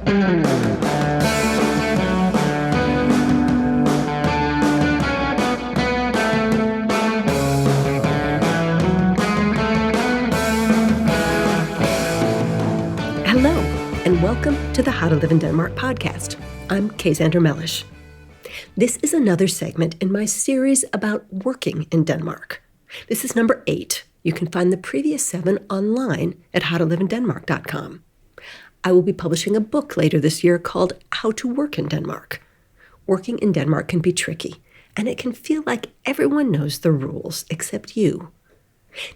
Hello, and welcome to the How to Live in Denmark podcast. I'm Kaysander Mellish. This is another segment in my series about working in Denmark. This is number 8. You can find the previous 7 online at howtoliveindenmark.com. I will be publishing a book later this year called How to Work in Denmark. Working in Denmark can be tricky, and it can feel like everyone knows the rules except you.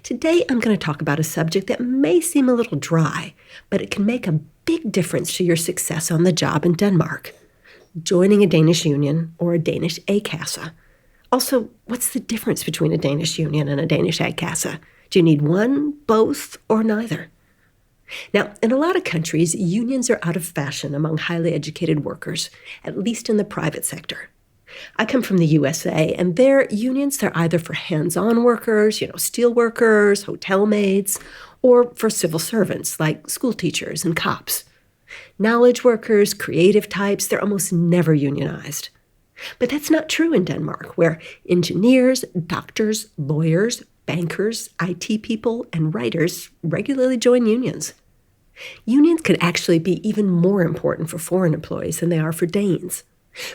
Today, I'm going to talk about a subject that may seem a little dry, but it can make a big difference to your success on the job in Denmark. Joining a Danish union or a Danish A-kasse. Also, what's the difference between a Danish union and a Danish A-kasse? Do you need one, both, or neither? Now, in a lot of countries, unions are out of fashion among highly educated workers, at least in the private sector. I come from the USA, and their unions, they're either for hands-on workers, steelworkers, hotel maids, or for civil servants like schoolteachers and cops. Knowledge workers, creative types, they're almost never unionized. But that's not true in Denmark, where engineers, doctors, lawyers, bankers, IT people, and writers regularly join unions. Unions can actually be even more important for foreign employees than they are for Danes.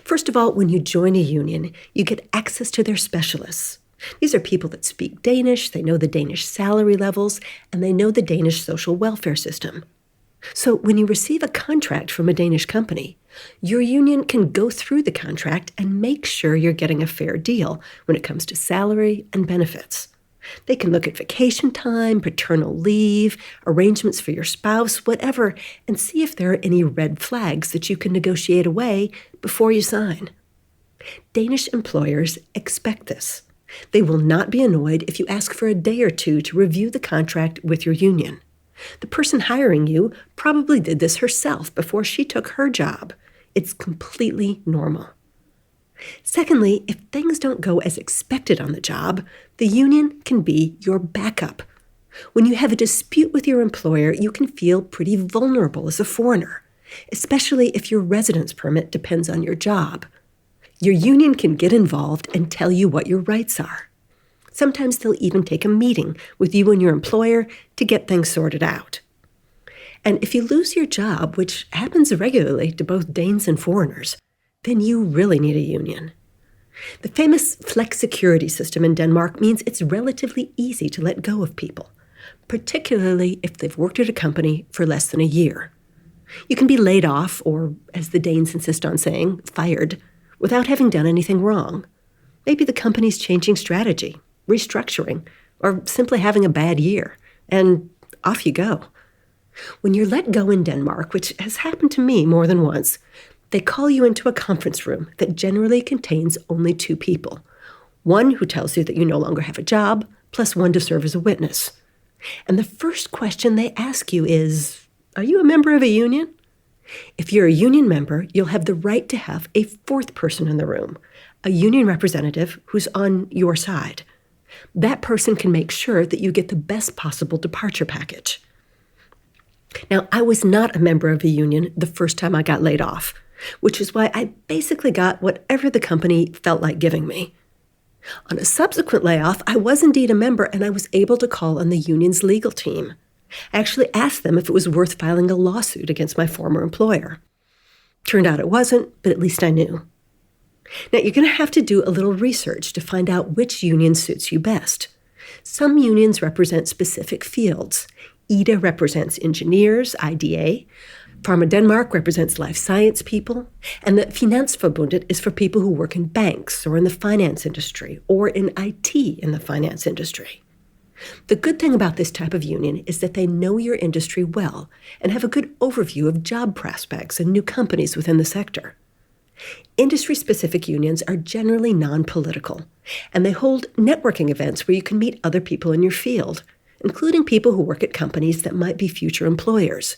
First of all, when you join a union, you get access to their specialists. These are people that speak Danish, they know the Danish salary levels, and they know the Danish social welfare system. So when you receive a contract from a Danish company, your union can go through the contract and make sure you're getting a fair deal when it comes to salary and benefits. They can look at vacation time, paternal leave, arrangements for your spouse, whatever, and see if there are any red flags that you can negotiate away before you sign. Danish employers expect this. They will not be annoyed if you ask for a day or two to review the contract with your union. The person hiring you probably did this herself before she took her job. It's completely normal. Secondly, if things don't go as expected on the job, the union can be your backup. When you have a dispute with your employer, you can feel pretty vulnerable as a foreigner, especially if your residence permit depends on your job. Your union can get involved and tell you what your rights are. Sometimes they'll even take a meeting with you and your employer to get things sorted out. And if you lose your job, which happens regularly to both Danes and foreigners, then you really need a union. The famous flexicurity system in Denmark means it's relatively easy to let go of people, particularly if they've worked at a company for less than a year. You can be laid off, or as the Danes insist on saying, fired, without having done anything wrong. Maybe the company's changing strategy, restructuring, or simply having a bad year, and off you go. When you're let go in Denmark, which has happened to me more than once, they call you into a conference room that generally contains only 2 people. One who tells you that you no longer have a job, plus one to serve as a witness. And the first question they ask you is, are you a member of a union? If you're a union member, you'll have the right to have a 4th person in the room, a union representative who's on your side. That person can make sure that you get the best possible departure package. Now, I was not a member of a union the first time I got laid off, which is why I basically got whatever the company felt like giving me. On a subsequent layoff, I was indeed a member, and I was able to call on the union's legal team. I actually asked them if it was worth filing a lawsuit against my former employer. Turned out it wasn't, but at least I knew. Now, you're going to have to do a little research to find out which union suits you best. Some unions represent specific fields. IDA represents engineers, IDA. Pharma Denmark represents life science people, and the Finansforbundet is for people who work in banks or in the finance industry or in IT in the finance industry. The good thing about this type of union is that they know your industry well and have a good overview of job prospects and new companies within the sector. Industry-specific unions are generally non-political, and they hold networking events where you can meet other people in your field, including people who work at companies that might be future employers.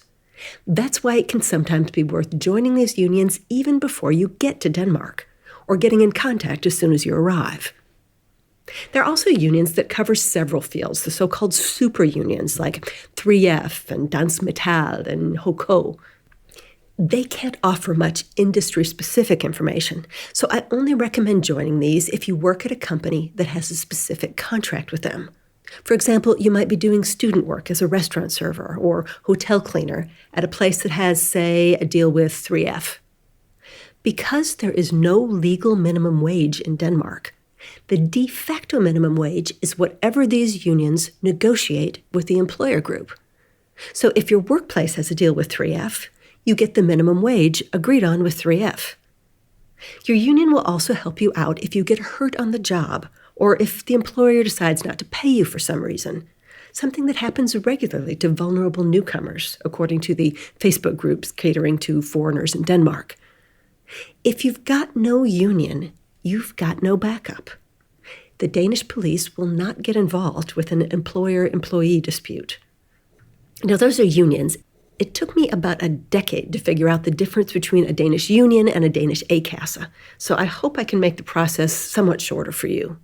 That's why it can sometimes be worth joining these unions even before you get to Denmark, or getting in contact as soon as you arrive. There are also unions that cover several fields, the so-called super unions like 3F and Dansk Metal and HK. They can't offer much industry-specific information, so I only recommend joining these if you work at a company that has a specific contract with them. For example, you might be doing student work as a restaurant server or hotel cleaner at a place that has, say, a deal with 3F. Because there is no legal minimum wage in Denmark, the de facto minimum wage is whatever these unions negotiate with the employer group. So if your workplace has a deal with 3F, you get the minimum wage agreed on with 3F. Your union will also help you out if you get hurt on the job or if the employer decides not to pay you for some reason, something that happens regularly to vulnerable newcomers, according to the Facebook groups catering to foreigners in Denmark. If you've got no union, you've got no backup. The Danish police will not get involved with an employer-employee dispute. Now, those are unions. It took me about a decade to figure out the difference between a Danish union and a Danish A-kasse, so I hope I can make the process somewhat shorter for you.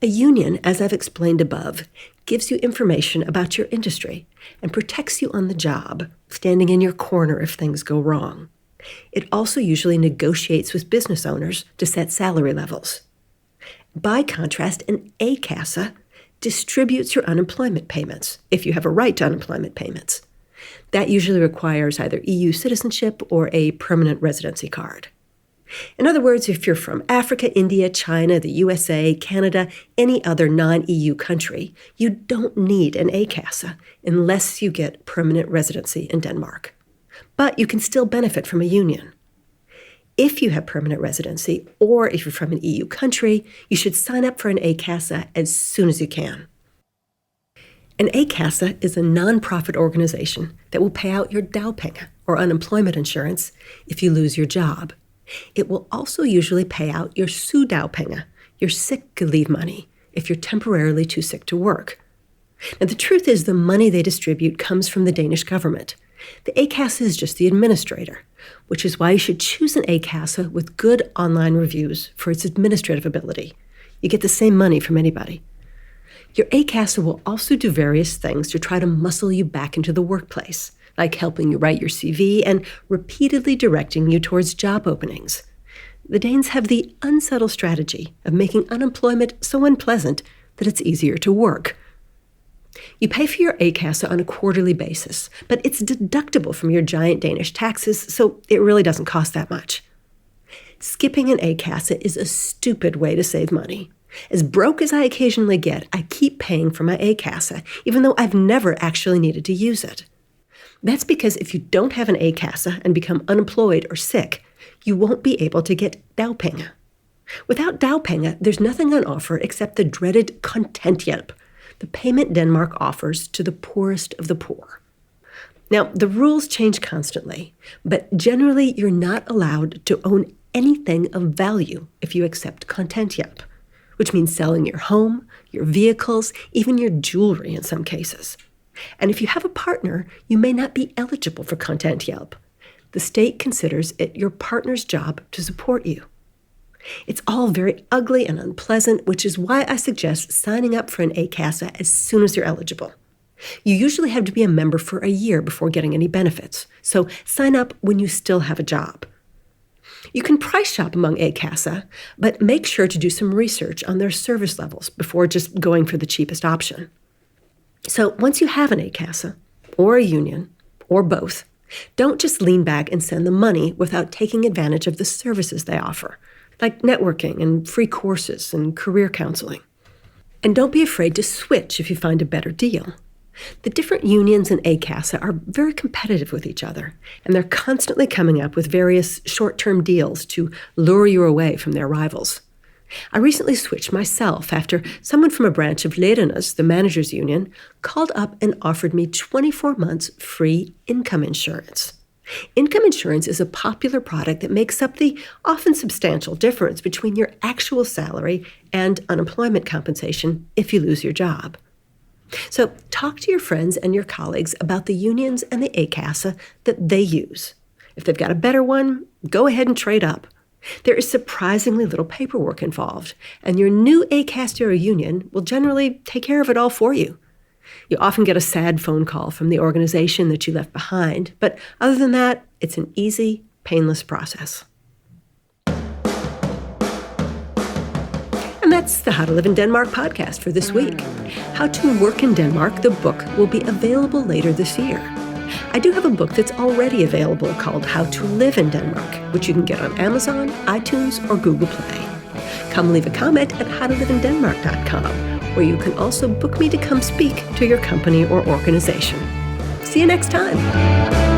A union, as I've explained above, gives you information about your industry and protects you on the job, standing in your corner if things go wrong. It also usually negotiates with business owners to set salary levels. By contrast, an A-kasse distributes your unemployment payments, if you have a right to unemployment payments. That usually requires either EU citizenship or a permanent residency card. In other words, if you're from Africa, India, China, the USA, Canada, any other non-EU country, you don't need an A-kasse unless you get permanent residency in Denmark. But you can still benefit from a union. If you have permanent residency, or if you're from an EU country, you should sign up for an A-kasse as soon as you can. An A-kasse is a non-profit organization that will pay out your dagpenge, or unemployment insurance, if you lose your job. It will also usually pay out your sygedagpenge, your sick leave money, if you're temporarily too sick to work. Now, the truth is the money they distribute comes from the Danish government. The A-kasse is just the administrator, which is why you should choose an A-kasse with good online reviews for its administrative ability. You get the same money from anybody. Your A-kasse will also do various things to try to muscle you back into the workplace, like helping you write your CV and repeatedly directing you towards job openings. The Danes have the unsubtle strategy of making unemployment so unpleasant that it's easier to work. You pay for your A-kasse on a quarterly basis, but it's deductible from your giant Danish taxes, so it really doesn't cost that much. Skipping an A-kasse is a stupid way to save money. As broke as I occasionally get, I keep paying for my A-kasse, even though I've never actually needed to use it. That's because if you don't have an A-kasse and become unemployed or sick, you won't be able to get dagpenge. Without dagpenge, there's nothing on offer except the dreaded kontanthjælp, the payment Denmark offers to the poorest of the poor. Now, the rules change constantly, but generally you're not allowed to own anything of value if you accept kontanthjælp, which means selling your home, your vehicles, even your jewelry in some cases. And if you have a partner, you may not be eligible for kontanthjælp. The state considers it your partner's job to support you. It's all very ugly and unpleasant, which is why I suggest signing up for an A-kasse as soon as you're eligible. You usually have to be a member for a year before getting any benefits, so sign up when you still have a job. You can price shop among A-kasse, but make sure to do some research on their service levels before just going for the cheapest option. So once you have an A-kasse, or a union, or both, don't just lean back and send them money without taking advantage of the services they offer, like networking and free courses and career counseling. And don't be afraid to switch if you find a better deal. The different unions and A-kasse are very competitive with each other, and they're constantly coming up with various short-term deals to lure you away from their rivals. I recently switched myself after someone from a branch of Ledernes, the managers' union, called up and offered me 24 months free income insurance. Income insurance is a popular product that makes up the often substantial difference between your actual salary and unemployment compensation if you lose your job. So talk to your friends and your colleagues about the unions and the A-kasse that they use. If they've got a better one, go ahead and trade up. There is surprisingly little paperwork involved, and your new A-kasse or union will generally take care of it all for you. You often get a sad phone call from the organization that you left behind, but other than that, it's an easy, painless process. And that's the How to Live in Denmark podcast for this week. How to Work in Denmark, the book, will be available later this year. I do have a book that's already available called How to Live in Denmark, which you can get on Amazon, iTunes, or Google Play. Come leave a comment at howtoliveindenmark.com, where you can also book me to come speak to your company or organization. See you next time.